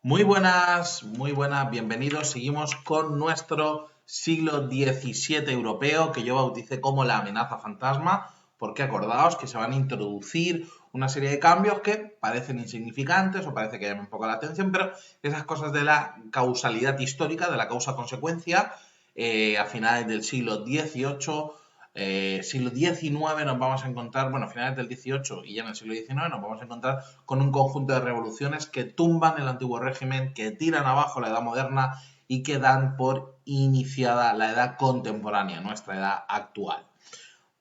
Muy buenas, bienvenidos. Seguimos con nuestro siglo XVII europeo, que yo bauticé como la amenaza fantasma, porque acordaos que se van a introducir una serie de cambios que parecen insignificantes o parece que llaman un poco la atención, pero esas cosas de la causalidad histórica, de la causa-consecuencia, a finales del siglo XVIII, siglo XIX nos vamos a encontrar, bueno, a finales del XVIII y ya en el siglo XIX nos vamos a encontrar con un conjunto de revoluciones que tumban el antiguo régimen, que tiran abajo la edad moderna y que dan por iniciada la edad contemporánea, nuestra edad actual.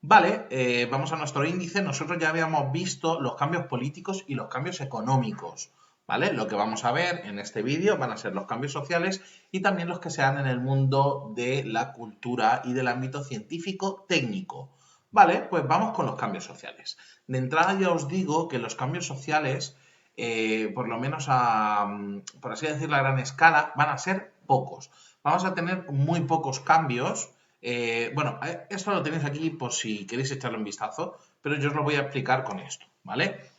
Vale, vamos a nuestro índice. Nosotros ya habíamos visto los cambios políticos y los cambios económicos. ¿Vale? Lo que vamos a ver en este vídeo van a ser los cambios sociales y también los que se dan en el mundo de la cultura y del ámbito científico-técnico. Vale, pues vamos con los cambios sociales. De entrada ya os digo que los cambios sociales, por lo menos por así decirlo, a gran escala, van a ser pocos. Vamos a tener muy pocos cambios. Esto lo tenéis aquí por si queréis echarle un vistazo, pero yo os lo voy a explicar con esto, ¿vale?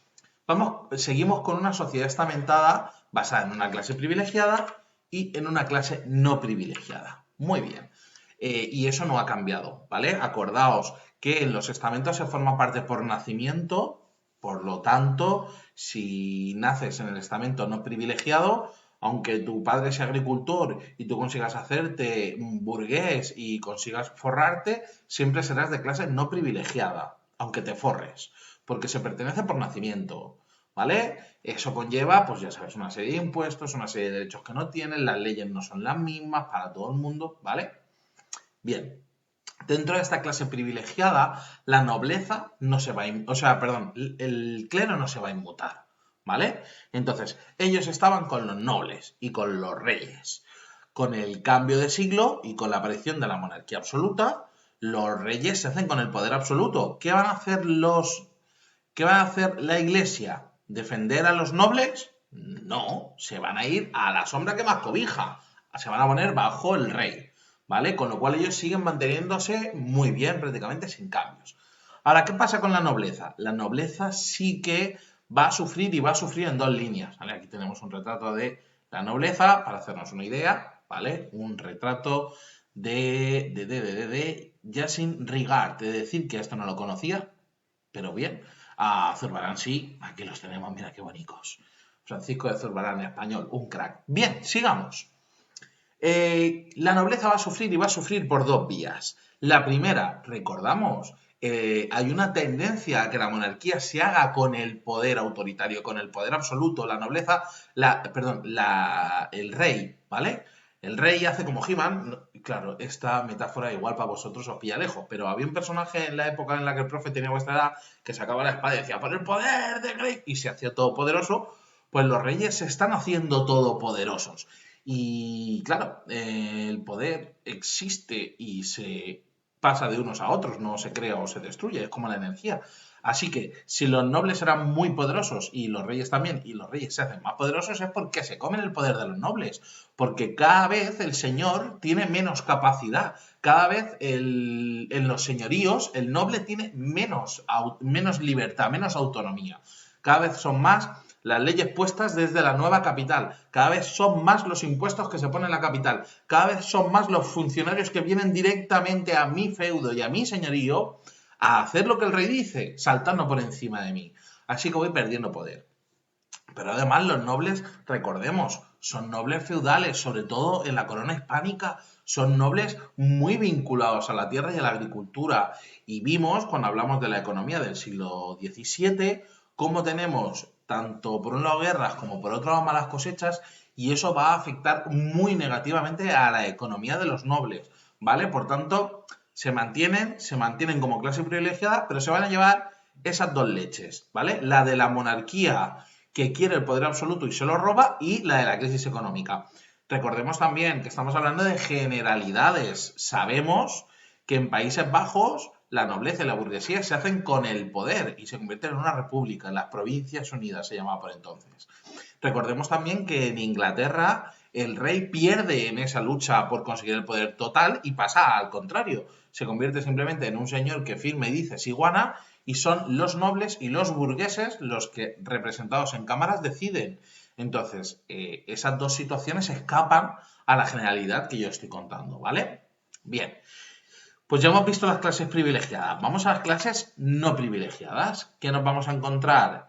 Seguimos con una sociedad estamentada basada en una clase privilegiada y en una clase no privilegiada. Muy bien. Y eso no ha cambiado, ¿vale? Acordaos que en los estamentos se forma parte por nacimiento, por lo tanto, si naces en el estamento no privilegiado, aunque tu padre sea agricultor y tú consigas hacerte burgués y consigas forrarte, siempre serás de clase no privilegiada, aunque te forres, porque se pertenece por nacimiento, ¿vale? Eso conlleva, pues ya sabes, una serie de impuestos, una serie de derechos que no tienen, las leyes no son las mismas para todo el mundo, ¿vale? Bien, dentro de esta clase privilegiada, la nobleza no se va a, el clero no se va a inmutar, ¿vale? Entonces, ellos estaban con los nobles y con los reyes. Con el cambio de siglo y con la aparición de la monarquía absoluta, los reyes se hacen con el poder absoluto. ¿Qué van a hacer la iglesia? ¿Defender a los nobles? No, se van a ir a la sombra que más cobija. Se van a poner bajo el rey, ¿vale? Con lo cual ellos siguen manteniéndose muy bien, prácticamente sin cambios. Ahora, ¿qué pasa con la nobleza? La nobleza sí que va a sufrir y va a sufrir en dos líneas, ¿vale? Aquí tenemos un retrato de la nobleza, para hacernos una idea, ¿vale? Un retrato de Jacint Rigard, de decir que esto no lo conocía, pero bien. A Zurbarán sí, aquí los tenemos, mira qué bonitos. Francisco de Zurbarán, español, un crack. Bien, sigamos. La nobleza va a sufrir y va a sufrir por dos vías. La primera, recordamos, hay una tendencia a que la monarquía se haga con el poder autoritario, con el poder absoluto. La nobleza, el rey, ¿vale? El rey hace como He-Man. Claro, esta metáfora igual para vosotros os pilla lejos, pero había un personaje en la época en la que el profe tenía vuestra edad que sacaba la espada y decía, por el poder del rey, y se hacía todopoderoso. Pues los reyes se están haciendo todopoderosos. Y claro, el poder existe y se pasa de unos a otros, no se crea o se destruye, es como la energía. Así que si los nobles eran muy poderosos y los reyes también, y los reyes se hacen más poderosos, es porque se comen el poder de los nobles. Porque cada vez el señor tiene menos capacidad. Cada vez en los señoríos el noble tiene menos libertad, menos autonomía. Cada vez son más las leyes puestas desde la nueva capital. Cada vez son más los impuestos que se ponen en la capital. Cada vez son más los funcionarios que vienen directamente a mi feudo y a mi señorío a hacer lo que el rey dice, saltando por encima de mí. Así que voy perdiendo poder. Pero además los nobles, recordemos, son nobles feudales, sobre todo en la corona hispánica, son nobles muy vinculados a la tierra y a la agricultura. Y vimos, cuando hablamos de la economía del siglo XVII, cómo tenemos tanto por un lado guerras como por otro lado malas cosechas, y eso va a afectar muy negativamente a la economía de los nobles, ¿vale? Por tanto, se mantienen como clase privilegiada, pero se van a llevar esas dos leches, ¿vale? La de la monarquía que quiere el poder absoluto y se lo roba, y la de la crisis económica. Recordemos también que estamos hablando de generalidades. Sabemos que en Países Bajos la nobleza y la burguesía se hacen con el poder y se convierten en una república, en las Provincias Unidas se llamaba por entonces. Recordemos también que en Inglaterra el rey pierde en esa lucha por conseguir el poder total y pasa al contrario. Se convierte simplemente en un señor que firma y dice siguana, y son los nobles y los burgueses los que, representados en cámaras, deciden. Entonces, esas dos situaciones escapan a la generalidad que yo estoy contando, ¿vale? Bien, pues ya hemos visto las clases privilegiadas. Vamos a las clases no privilegiadas. ¿Qué nos vamos a encontrar?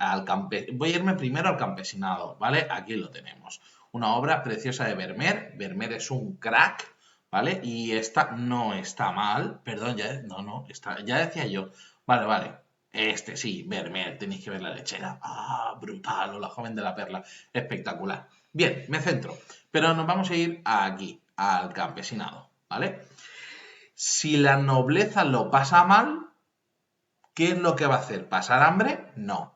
Voy a irme primero al campesinado, ¿vale? Aquí lo tenemos. Una obra preciosa de Vermeer. Vermeer es un crack, ¿vale? Y esta no está mal. Perdón, ya decía yo. Vale. Este sí, Vermeer, tenéis que ver la lechera. Ah, brutal, o la joven de la perla. Espectacular. Bien, me centro. Pero nos vamos a ir aquí, al campesinado, ¿vale? Si la nobleza lo pasa mal, ¿qué es lo que va a hacer? ¿Pasar hambre? No.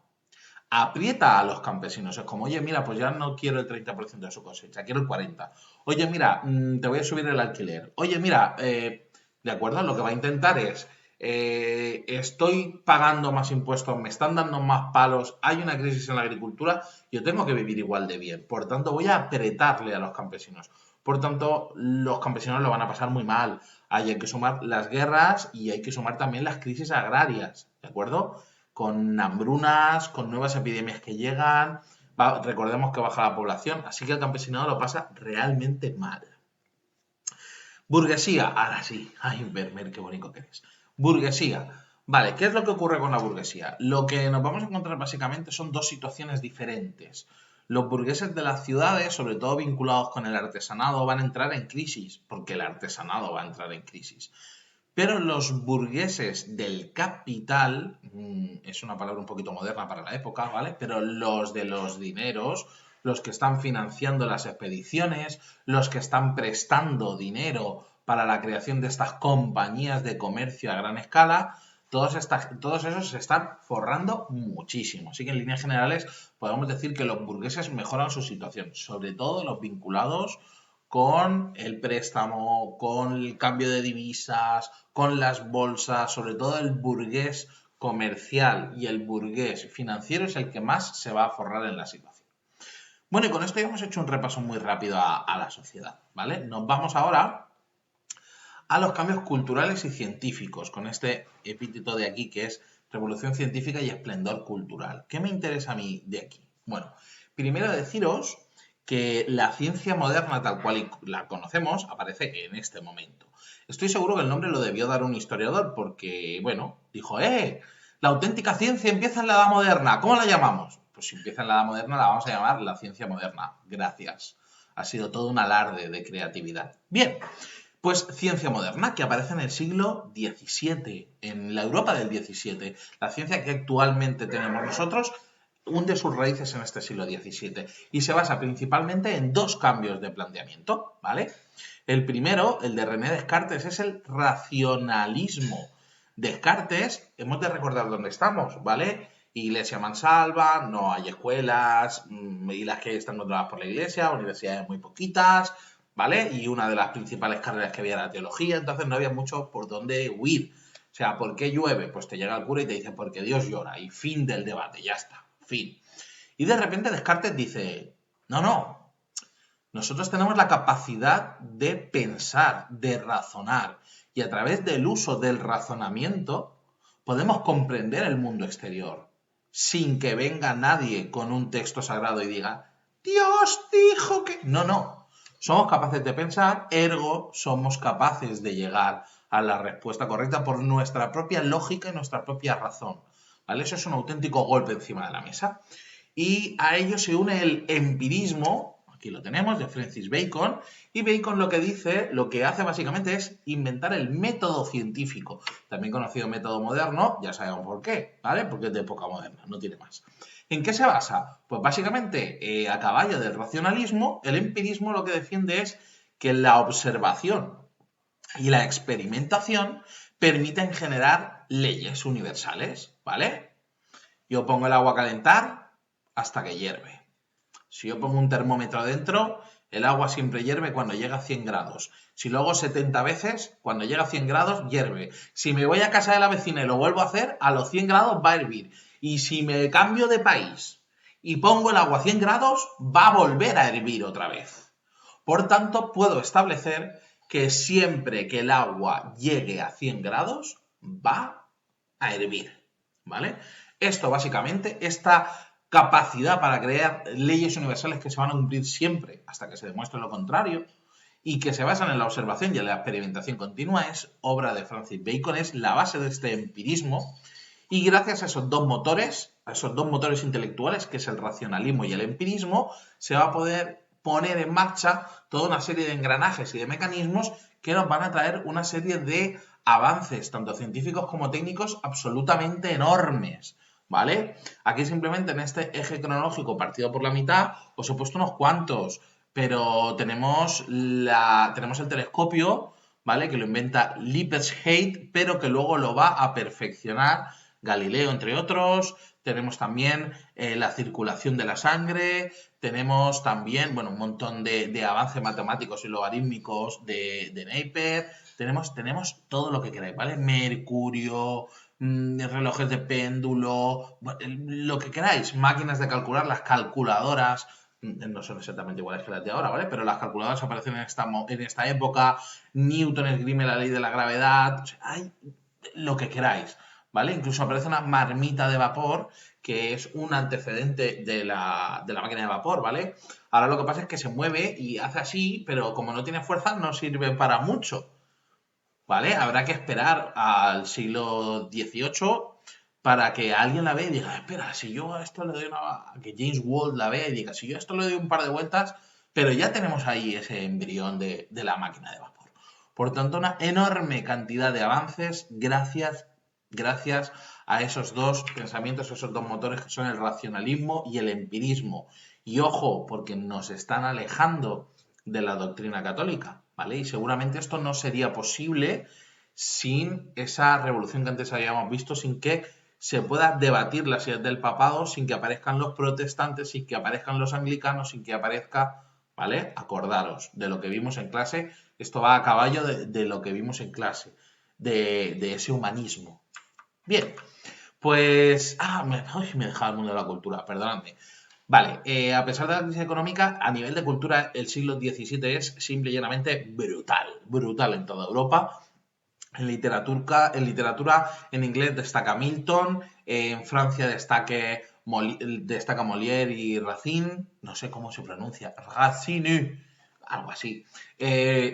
Aprieta a los campesinos. Es como, oye, mira, pues ya no quiero el 30% de su cosecha, quiero el 40%. Oye, mira, te voy a subir el alquiler. Oye, mira, de acuerdo, lo que va a intentar es, estoy pagando más impuestos, me están dando más palos, hay una crisis en la agricultura, yo tengo que vivir igual de bien. Por tanto, voy a apretarle a los campesinos. Por tanto, los campesinos lo van a pasar muy mal. Hay que sumar las guerras y hay que sumar también las crisis agrarias, ¿de acuerdo? Con hambrunas, con nuevas epidemias que llegan. Recordemos que baja la población, así que el campesinado lo pasa realmente mal. Burguesía, ahora sí. Ay, Vermeer, qué bonito que eres. Burguesía. Vale, ¿qué es lo que ocurre con la burguesía? Lo que nos vamos a encontrar básicamente son dos situaciones diferentes. Los burgueses de las ciudades, sobre todo vinculados con el artesanado, van a entrar en crisis, porque el artesanado va a entrar en crisis. Pero los burgueses del capital, es una palabra un poquito moderna para la época, ¿vale? Pero los de los dineros, los que están financiando las expediciones, los que están prestando dinero para la creación de estas compañías de comercio a gran escala, todos esos se están forrando muchísimo. Así que en líneas generales podemos decir que los burgueses mejoran su situación, sobre todo los vinculados con el préstamo, con el cambio de divisas, con las bolsas, sobre todo el burgués comercial y el burgués financiero es el que más se va a forrar en la situación. Bueno, y con esto ya hemos hecho un repaso muy rápido a la sociedad, ¿vale? Nos vamos ahora a los cambios culturales y científicos, con este epíteto de aquí que es revolución científica y esplendor cultural. ¿Qué me interesa a mí de aquí? Bueno, primero deciros que la ciencia moderna tal cual la conocemos aparece en este momento. Estoy seguro que el nombre lo debió dar un historiador porque, bueno, dijo, la auténtica ciencia empieza en la Edad Moderna, ¿cómo la llamamos? Pues si empieza en la Edad Moderna la vamos a llamar la ciencia moderna. Gracias. Ha sido todo un alarde de creatividad. Bien, pues ciencia moderna, que aparece en el siglo XVII, en la Europa del XVII. La ciencia que actualmente tenemos nosotros hunde sus raíces en este siglo XVII y se basa principalmente en dos cambios de planteamiento, ¿vale? El primero, el de René Descartes, es el racionalismo. Descartes, hemos de recordar dónde estamos, ¿vale? Iglesia mansalva, no hay escuelas, y las que están controladas por la iglesia, universidades muy poquitas, ¿vale? Y una de las principales carreras que había era la teología, entonces no había mucho por dónde huir. O sea, ¿por qué llueve? Pues te llega el cura y te dice, porque Dios llora, y fin del debate, ya está, fin. Y de repente Descartes dice, no, nosotros tenemos la capacidad de pensar, de razonar, y a través del uso del razonamiento podemos comprender el mundo exterior, sin que venga nadie con un texto sagrado y diga, Dios dijo que... No. Somos capaces de pensar, ergo somos capaces de llegar a la respuesta correcta por nuestra propia lógica y nuestra propia razón. ¿Vale? Eso es un auténtico golpe encima de la mesa. Y a ello se une el empirismo, aquí lo tenemos, de Francis Bacon, y Bacon lo que hace básicamente es inventar el método científico, también conocido método moderno, ya sabemos por qué, ¿vale? Porque es de época moderna, no tiene más. ¿En qué se basa? Pues básicamente, a caballo del racionalismo, el empirismo lo que defiende es que la observación y la experimentación permiten generar leyes universales, ¿vale? Yo pongo el agua a calentar hasta que hierve. Si yo pongo un termómetro dentro, el agua siempre hierve cuando llega a 100 grados. Si lo hago 70 veces, cuando llega a 100 grados, hierve. Si me voy a casa de la vecina y lo vuelvo a hacer, a los 100 grados va a hervir. Y si me cambio de país y pongo el agua a 100 grados, va a volver a hervir otra vez. Por tanto, puedo establecer que siempre que el agua llegue a 100 grados, va a hervir. ¿Vale? Esto básicamente, esta capacidad para crear leyes universales que se van a cumplir siempre hasta que se demuestre lo contrario y que se basan en la observación y en la experimentación continua, es obra de Francis Bacon, es la base de este empirismo. Y gracias a esos dos motores intelectuales, que es el racionalismo y el empirismo, se va a poder poner en marcha toda una serie de engranajes y de mecanismos que nos van a traer una serie de avances, tanto científicos como técnicos, absolutamente enormes, ¿vale? Aquí simplemente en este eje cronológico partido por la mitad os he puesto unos cuantos, pero tenemos el telescopio, ¿vale? Que lo inventa Lippershey, pero que luego lo va a perfeccionar Galileo, entre otros. Tenemos también la circulación de la sangre, tenemos también, bueno, un montón de avances matemáticos y logarítmicos de Napier, tenemos todo lo que queráis, ¿vale? Mercurio, relojes de péndulo, lo que queráis, máquinas de calcular, las calculadoras, no son exactamente iguales que las de ahora, ¿vale? Pero las calculadoras aparecen en esta época, Newton esgrime la ley de la gravedad, o sea, hay lo que queráis, ¿vale? Incluso aparece una marmita de vapor, que es un antecedente de la máquina de vapor, ¿vale? Ahora lo que pasa es que se mueve y hace así, pero como no tiene fuerza, no sirve para mucho, ¿vale? Habrá que esperar al siglo XVIII para que alguien la vea y diga, espera, si yo a esto le doy que James Watt la vea y diga, si yo a esto le doy un par de vueltas, pero ya tenemos ahí ese embrión de la máquina de vapor. Por tanto, una enorme cantidad de avances gracias a esos dos pensamientos, esos dos motores que son el racionalismo y el empirismo. Y ojo, porque nos están alejando de la doctrina católica, ¿vale? Y seguramente esto no sería posible sin esa revolución que antes habíamos visto, sin que se pueda debatir las ideas del papado, sin que aparezcan los protestantes, sin que aparezcan los anglicanos, sin que aparezca, ¿vale? Acordaros de lo que vimos en clase, esto va a caballo de lo que vimos en clase, de ese humanismo. Bien, pues... me dejaba el mundo de la cultura, perdonadme. Vale, a pesar de la crisis económica, a nivel de cultura, el siglo XVII es simple y llanamente brutal en toda Europa. En literatura en inglés destaca Milton, en Francia destaca Molière y Racine, no sé cómo se pronuncia, Racine, algo así.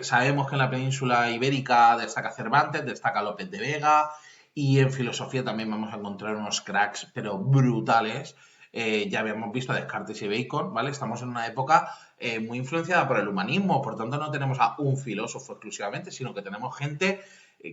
Sabemos que en la península ibérica destaca Cervantes, destaca López de Vega, y en filosofía también vamos a encontrar unos cracks, pero brutales. Ya habíamos visto a Descartes y Bacon, ¿vale? Estamos en una época muy influenciada por el humanismo, por tanto no tenemos a un filósofo exclusivamente, sino que tenemos gente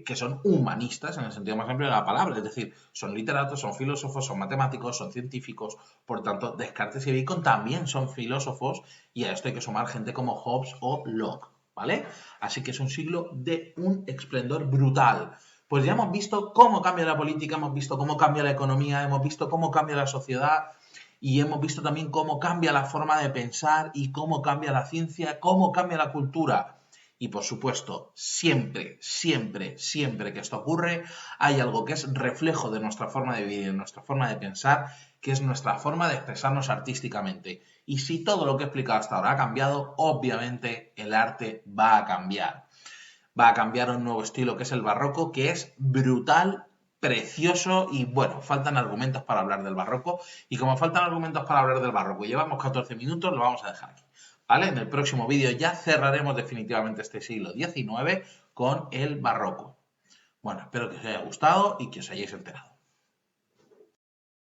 que son humanistas en el sentido más amplio de la palabra, es decir, son literatos, son filósofos, son matemáticos, son científicos, por tanto, Descartes y Bacon también son filósofos y a esto hay que sumar gente como Hobbes o Locke, ¿vale? Así que es un siglo de un esplendor brutal. Pues ya hemos visto cómo cambia la política, hemos visto cómo cambia la economía, hemos visto cómo cambia la sociedad y hemos visto también cómo cambia la forma de pensar y cómo cambia la ciencia, cómo cambia la cultura. Y por supuesto, siempre que esto ocurre, hay algo que es reflejo de nuestra forma de vivir, de nuestra forma de pensar, que es nuestra forma de expresarnos artísticamente. Y si todo lo que he explicado hasta ahora ha cambiado, obviamente el arte va a cambiar. Va a cambiar a un nuevo estilo que es el barroco, que es brutal, precioso y bueno, faltan argumentos para hablar del barroco. Y como faltan argumentos para hablar del barroco y llevamos 14 minutos, lo vamos a dejar aquí. ¿Vale? En el próximo vídeo ya cerraremos definitivamente este siglo XIX con el barroco. Bueno, espero que os haya gustado y que os hayáis enterado.